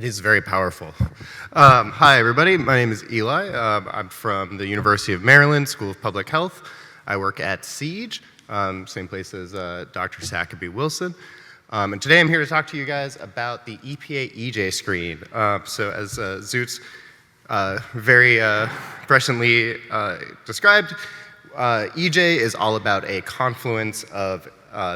That is very powerful. Hi, everybody. My name is Eli. I'm from the University of Maryland School of Public Health. I work at Siege, same place as Dr. Sackaby Wilson. And today I'm here to talk to you guys about the EPA EJ screen. So as Zoots very presciently described, EJ is all about a confluence of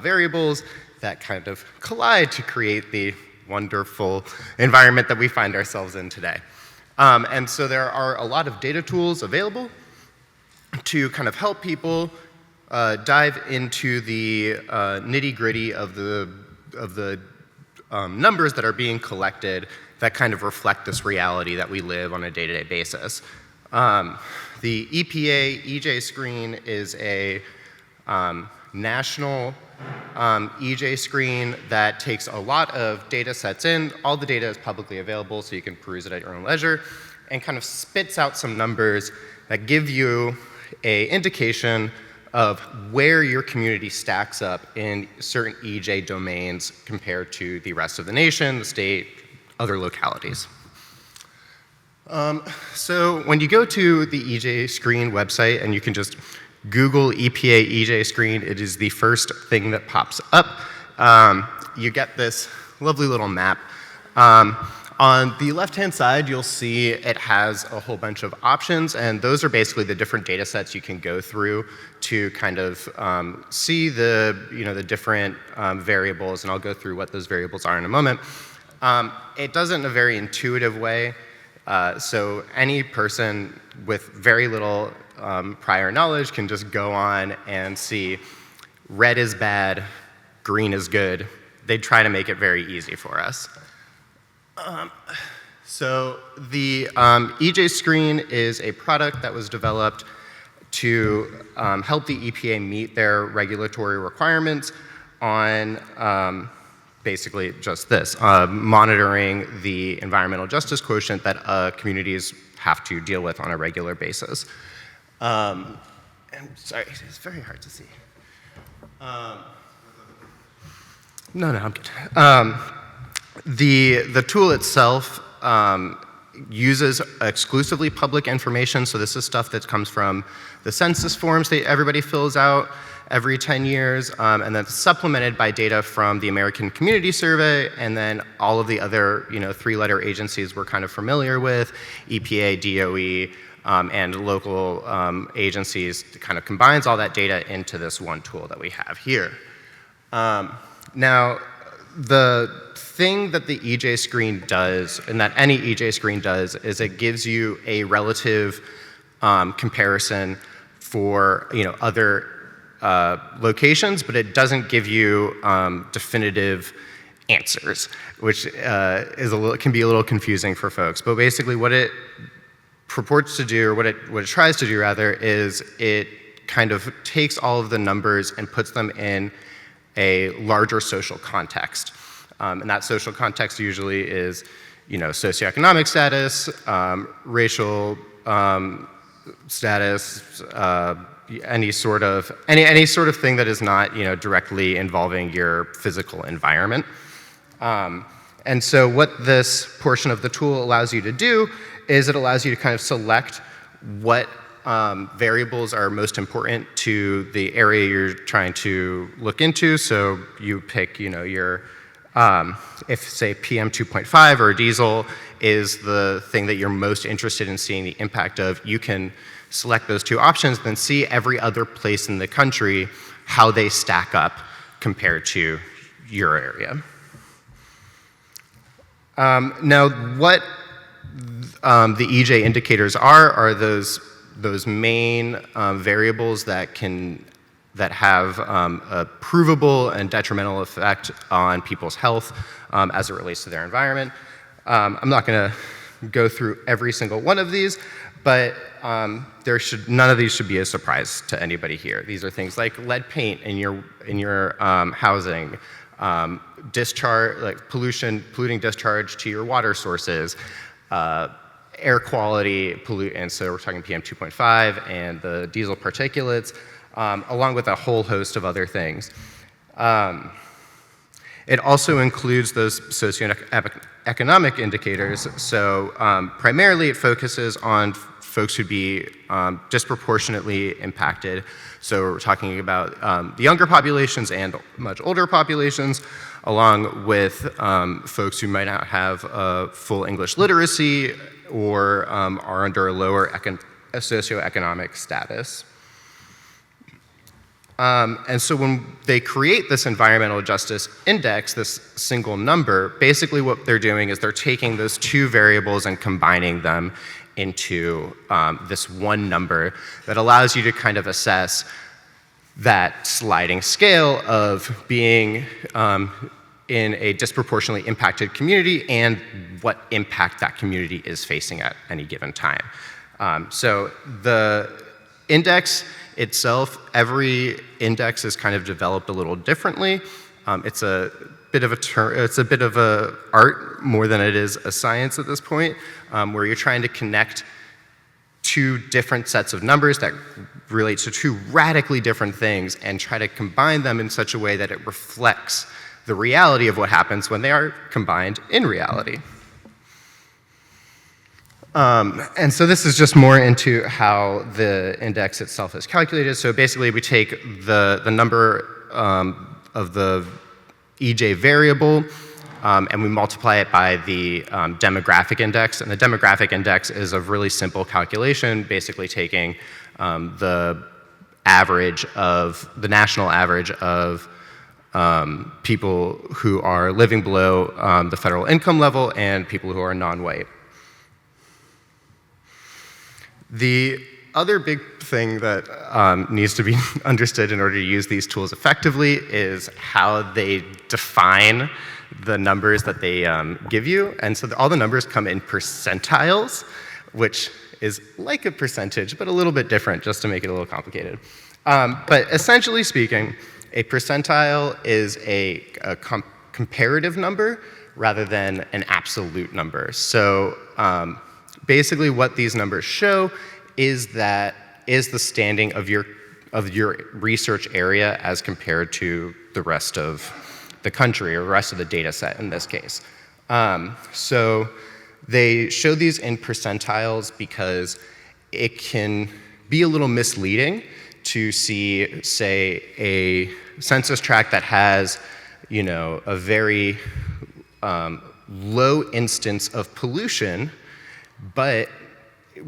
variables that kind of collide to create the wonderful environment that we find ourselves in today. And so there are a lot of data tools available to kind of help people dive into the nitty-gritty of the numbers that are being collected that kind of reflect this reality that we live on a day-to-day basis. The EPA EJ screen is a national EJ screen that takes a lot of data sets in. All the data is publicly available, so you can peruse it at your own leisure, and kind of spits out some numbers that give you an indication of where your community stacks up in certain EJ domains compared to the rest of the nation, the state, other localities. So when you go to the EJ screen website and you can just Google EPA EJ screen, it is the first thing that pops up. You get this lovely little map. On the left-hand side, you'll see it has a whole bunch of options, and those are basically the different data sets you can go through to kind of see the different variables, and I'll go through what those variables are in a moment. It does it in a very intuitive way, so any person with very little prior knowledge can just go on and see red is bad, green is good. They try to make it very easy for us. So the EJ screen is a product that was developed to help the EPA meet their regulatory requirements on basically just this, monitoring the environmental justice quotient that communities have to deal with on a regular basis. I'm sorry, it's very hard to see. No, I'm good. The tool itself uses exclusively public information, so this is stuff that comes from the census forms that everybody fills out every 10 years, and that's supplemented by data from the American Community Survey, and then all of the other three-letter agencies we're kind of familiar with, EPA, DOE, and local agencies, kind of combines all that data into this one tool that we have here. Now, the thing that the EJ screen does, and that any EJ screen does, is it gives you a relative comparison for other locations, but it doesn't give you definitive answers, which can be a little confusing for folks. But basically, what it purports to do, or what it tries to do rather, is it kind of takes all of the numbers and puts them in a larger social context. And that social context usually is, socioeconomic status, racial status, any sort of thing that is not, directly involving your physical environment. And so what this portion of the tool allows you to do is it allows you to kind of select what variables are most important to the area you're trying to look into. So you pick, your, if say PM 2.5 or diesel is the thing that you're most interested in seeing the impact of, you can select those two options, then see every other place in the country, how they stack up compared to your area. Now, what the EJ indicators are those main variables that have a provable and detrimental effect on people's health as it relates to their environment. I'm not going to go through every single one of these, but none of these should be a surprise to anybody here. These are things like lead paint in your housing, discharge, like polluting discharge to your water sources, air quality pollutants, so we're talking PM 2.5 and the diesel particulates, along with a whole host of other things. It also includes those socioeconomic indicators. So primarily it focuses on folks who'd be disproportionately impacted. So we're talking about the younger populations and much older populations, along with folks who might not have full English literacy or are under a lower socioeconomic status. And so when they create this environmental justice index, this single number, basically what they're doing is they're taking those two variables and combining them into this one number that allows you to kind of assess that sliding scale of being in a disproportionately impacted community and what impact that community is facing at any given time. So the index itself, every index is kind of developed a little differently. It's a bit of a art more than it is a science at this point, where you're trying to connect two different sets of numbers that relate to two radically different things and try to combine them in such a way that it reflects the reality of what happens when they are combined in reality. And so this is just more into how the index itself is calculated. So basically we take the number of the EJ variable and we multiply it by the demographic index. And the demographic index is a really simple calculation, basically taking the national average of people who are living below the federal income level and people who are non-white. The other big thing that needs to be understood in order to use these tools effectively is how they define the numbers that they give you. And so all the numbers come in percentiles, which is like a percentage, but a little bit different, just to make it a little complicated. But essentially speaking, a percentile is a comparative number rather than an absolute number. So basically what these numbers show is the standing of your research area as compared to the rest of the country or the rest of the data set in this case. So they show these in percentiles because it can be a little misleading to see, say, a census tract that has, a very low instance of pollution, but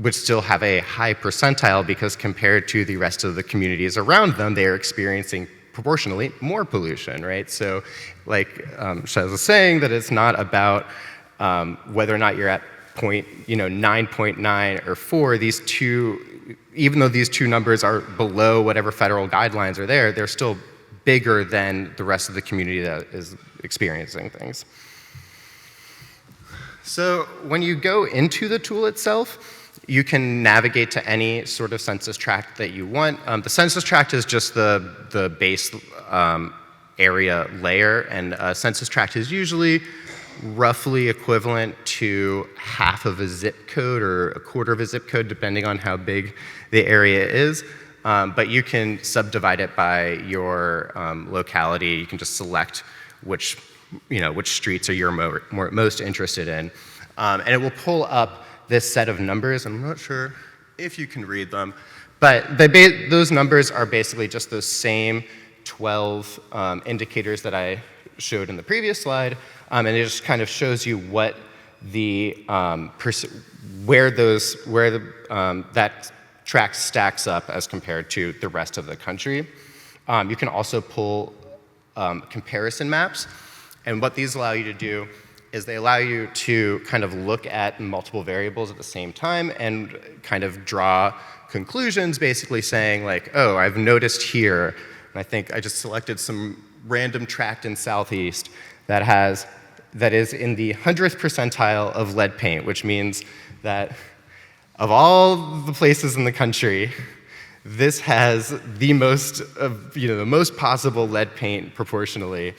would still have a high percentile because compared to the rest of the communities around them, they are experiencing proportionally more pollution, right? So like Shez was saying, that it's not about whether or not you're at 9.9 or 4, even though these two numbers are below whatever federal guidelines are there, they're still bigger than the rest of the community that is experiencing things. So when you go into the tool itself, you can navigate to any sort of census tract that you want. The census tract is just the base area layer, and a census tract is usually roughly equivalent to half of a zip code or a quarter of a zip code, depending on how big the area is. But you can subdivide it by your locality. You can just select which streets are you're most interested in. And it will pull up this set of numbers. I'm not sure if you can read them, but those numbers are basically just those same 12 indicators that I showed in the previous slide, and it just kind of shows you what that track stacks up as compared to the rest of the country. You can also pull comparison maps, and what these allow you to do is they allow you to kind of look at multiple variables at the same time and kind of draw conclusions, basically saying like, oh, I've noticed here, and I think I just selected some random tract in Southeast that is in the 100th percentile of lead paint, which means that of all the places in the country, this has the most possible lead paint proportionally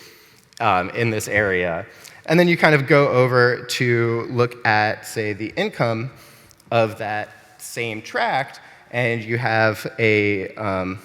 in this area. And then you kind of go over to look at, say, the income of that same tract, and you have a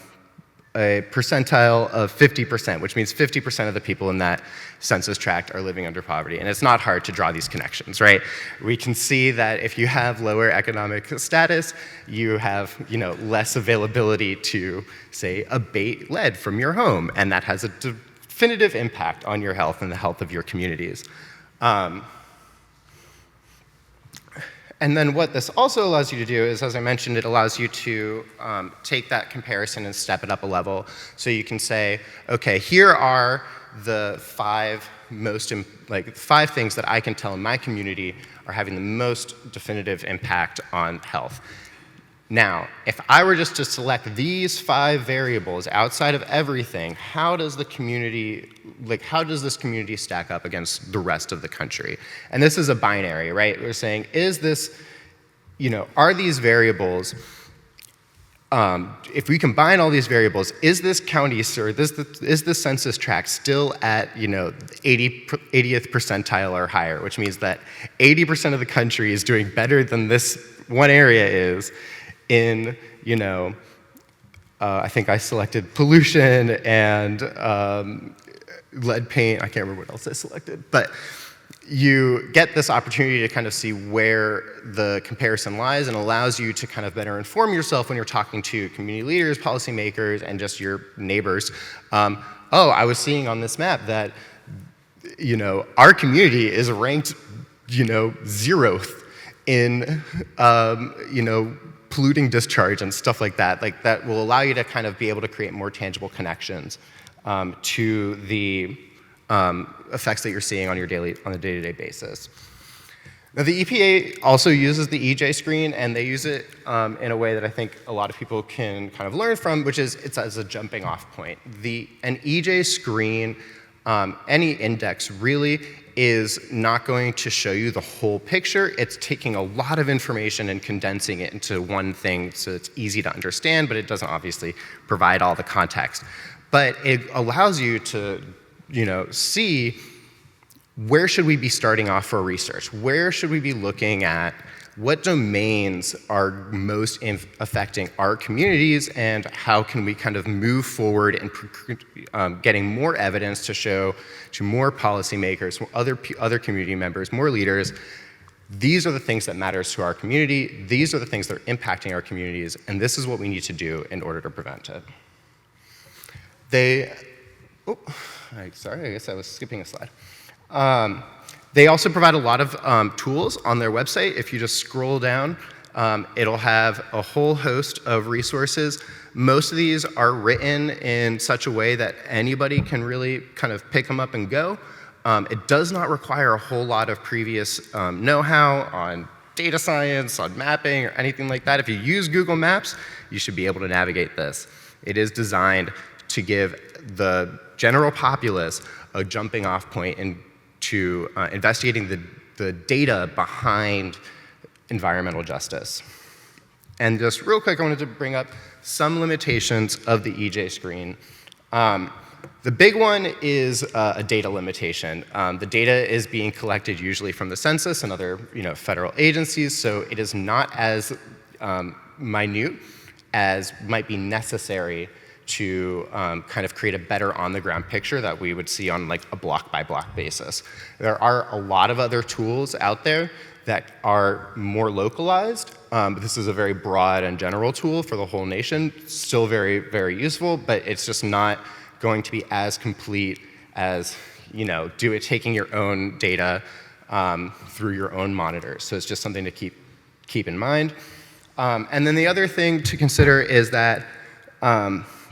a percentile of 50%, which means 50% of the people in that census tract are living under poverty. And it's not hard to draw these connections, right? We can see that if you have lower economic status, you have, less availability to, say, abate lead from your home, and that has a definitive impact on your health and the health of your communities. And then what this also allows you to do is, as I mentioned, it allows you to take that comparison and step it up a level. So you can say, okay, here are the five things that I can tell in my community are having the most definitive impact on health. Now, if I were just to select these 5 variables outside of everything, how does this community stack up against the rest of the country? And this is a binary, right? We're saying, are these variables, if we combine all these variables, is this county, or is this census tract still at, 80th percentile or higher, which means that 80% of the country is doing better than this one area is in, I think I selected pollution and lead paint. I can't remember what else I selected. But you get this opportunity to kind of see where the comparison lies, and allows you to kind of better inform yourself when you're talking to community leaders, policymakers, and just your neighbors. Oh, I was seeing on this map that, our community is ranked, 0th in, polluting discharge and stuff like that. Like, that will allow you to kind of be able to create more tangible connections to the effects that you're seeing on a day-to-day basis. Now, the EPA also uses the EJ screen, and they use it in a way that I think a lot of people can kind of learn from, which is it's as a jumping off point. An EJ screen, any index really, is not going to show you the whole picture. It's taking a lot of information and condensing it into one thing so it's easy to understand, but it doesn't obviously provide all the context. But it allows you to, see where should we be starting off for research? Where should we be looking at? What domains are most affecting our communities, and how can we kind of move forward in getting more evidence to show to more policymakers, other community members, more leaders, these are the things that matters to our community, these are the things that are impacting our communities, and this is what we need to do in order to prevent it. Sorry, I guess I was skipping a slide. They also provide a lot of tools on their website. If you just scroll down, it'll have a whole host of resources. Most of these are written in such a way that anybody can really kind of pick them up and go. It does not require a whole lot of previous know-how on data science, on mapping, or anything like that. If you use Google Maps, you should be able to navigate this. It is designed to give the general populace a jumping off point into investigating the data behind environmental justice. And just real quick, I wanted to bring up some limitations of the EJ screen. The big one is a data limitation. The data is being collected usually from the census and other federal agencies, so it is not as minute as might be necessary to kind of create a better on-the-ground picture that we would see on like a block-by-block basis. There are a lot of other tools out there that are more localized, but this is a very broad and general tool for the whole nation. Still very, very useful, but it's just not going to be as complete as taking your own data through your own monitors. So it's just something to keep in mind. And then the other thing to consider is that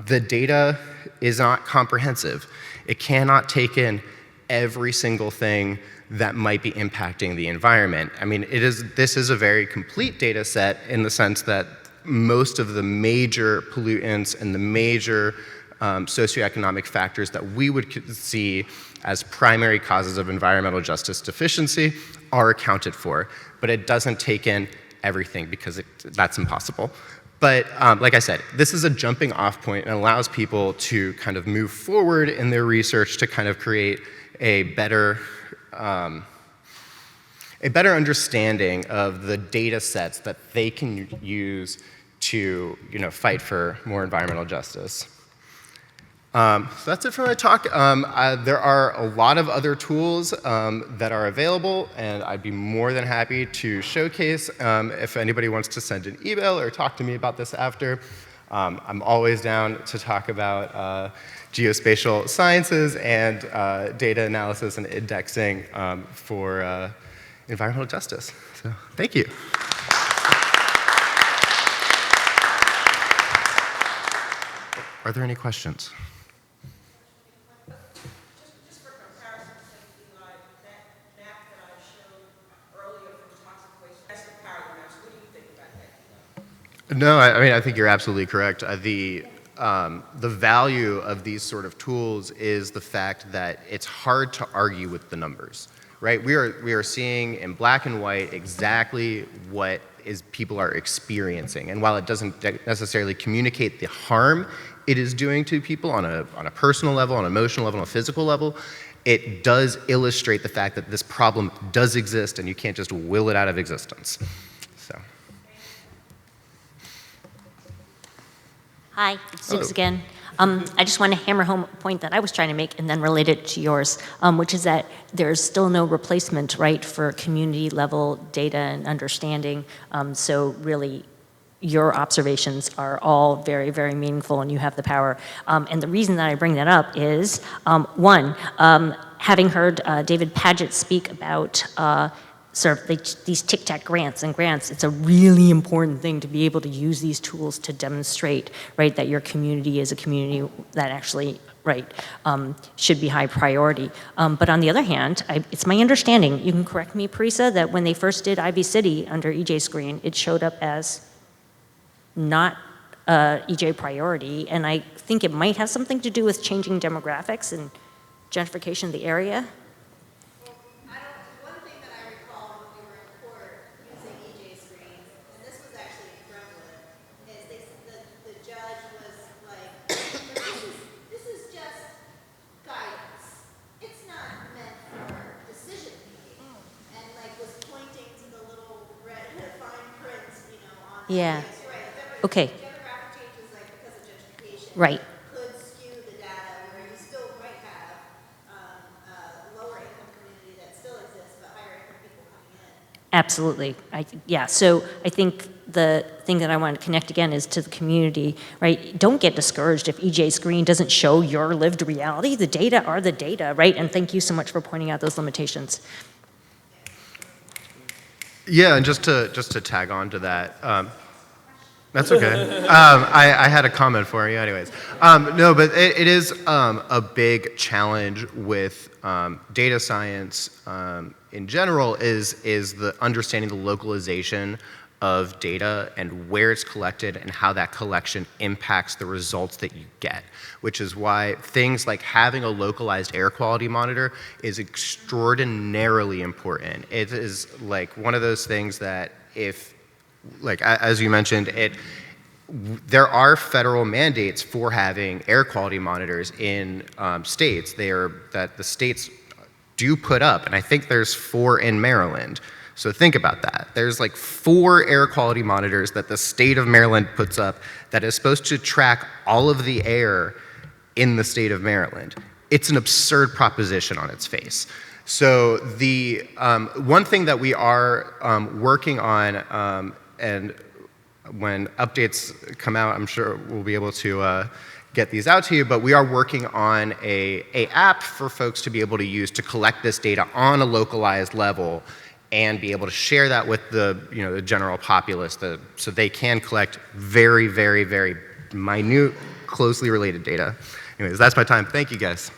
the data is not comprehensive. It cannot take in every single thing that might be impacting the environment. I mean, this is a very complete data set in the sense that most of the major pollutants and the major socioeconomic factors that we would see as primary causes of environmental justice deficiency are accounted for. But it doesn't take in everything because that's impossible. But like I said, this is a jumping off point and allows people to kind of move forward in their research to kind of create a better understanding of the data sets that they can use to fight for more environmental justice. So that's it for my talk. There are a lot of other tools that are available, and I'd be more than happy to showcase if anybody wants to send an email or talk to me about this after. I'm always down to talk about geospatial sciences and data analysis and indexing for environmental justice. So thank you. Are there any questions? Just for comparison's sake, Eli, that map that I showed earlier from toxic waste, that's the parallel maps. What do you think about that? No, I mean, I think you're absolutely correct. The value of these sort of tools is the fact that it's hard to argue with the numbers, right? We are seeing in black and white exactly what people are experiencing. And while it doesn't necessarily communicate the harm it is doing to people on a personal level, on an emotional level, on a physical level, it does illustrate the fact that this problem does exist and you can't just will it out of existence. So. Hi, it's Six again. I just want to hammer home a point that I was trying to make and then relate it to yours, which is that there's still no replacement, right, for community level data and understanding. So really, your observations are all very, very meaningful and you have the power. And the reason that I bring that up is, one, having heard David Paget speak about sort of these tic-tac grants, it's a really important thing to be able to use these tools to demonstrate, right, that your community is a community that actually, right, should be high priority. But on the other hand, it's my understanding, you can correct me, Parisa, that when they first did Ivy City under EJ Screen, it showed up as not EJ priority, and I think it might have something to do with changing demographics and gentrification of the area. One thing that I recall when we were in court using EJ screens, and this was actually in Brentwood, is the judge was like, this is just guidance. It's not meant for decision making. And like was pointing to the little red fine print, on the Yeah. right. Okay. Demographic changes like because of gentrification. Right. Could skew the data where you still might have lower income community that still exists, but higher income people coming in. Absolutely. Yeah, so I think the thing that I want to connect again is to the community, right? Don't get discouraged if EJ Screen doesn't show your lived reality. The data are the data, right? And thank you so much for pointing out those limitations. Yeah, and just to tag on to that, that's okay. I had a comment for you anyways. No, but it is a big challenge with data science in general is the understanding the localization of data and where it's collected and how that collection impacts the results that you get, which is why things like having a localized air quality monitor is extraordinarily important. It is like one of those things that if, like as you mentioned, there are federal mandates for having air quality monitors in states. That the states do put up, and I think there's 4 in Maryland. So think about that. There's like 4 air quality monitors that the state of Maryland puts up that is supposed to track all of the air in the state of Maryland. It's an absurd proposition on its face. So the one thing that we are working on, and when updates come out, I'm sure we'll be able to get these out to you, but we are working on a app for folks to be able to use to collect this data on a localized level and be able to share that with the general populace so they can collect very, very, very minute, closely related data. Anyways, that's my time. Thank you, guys.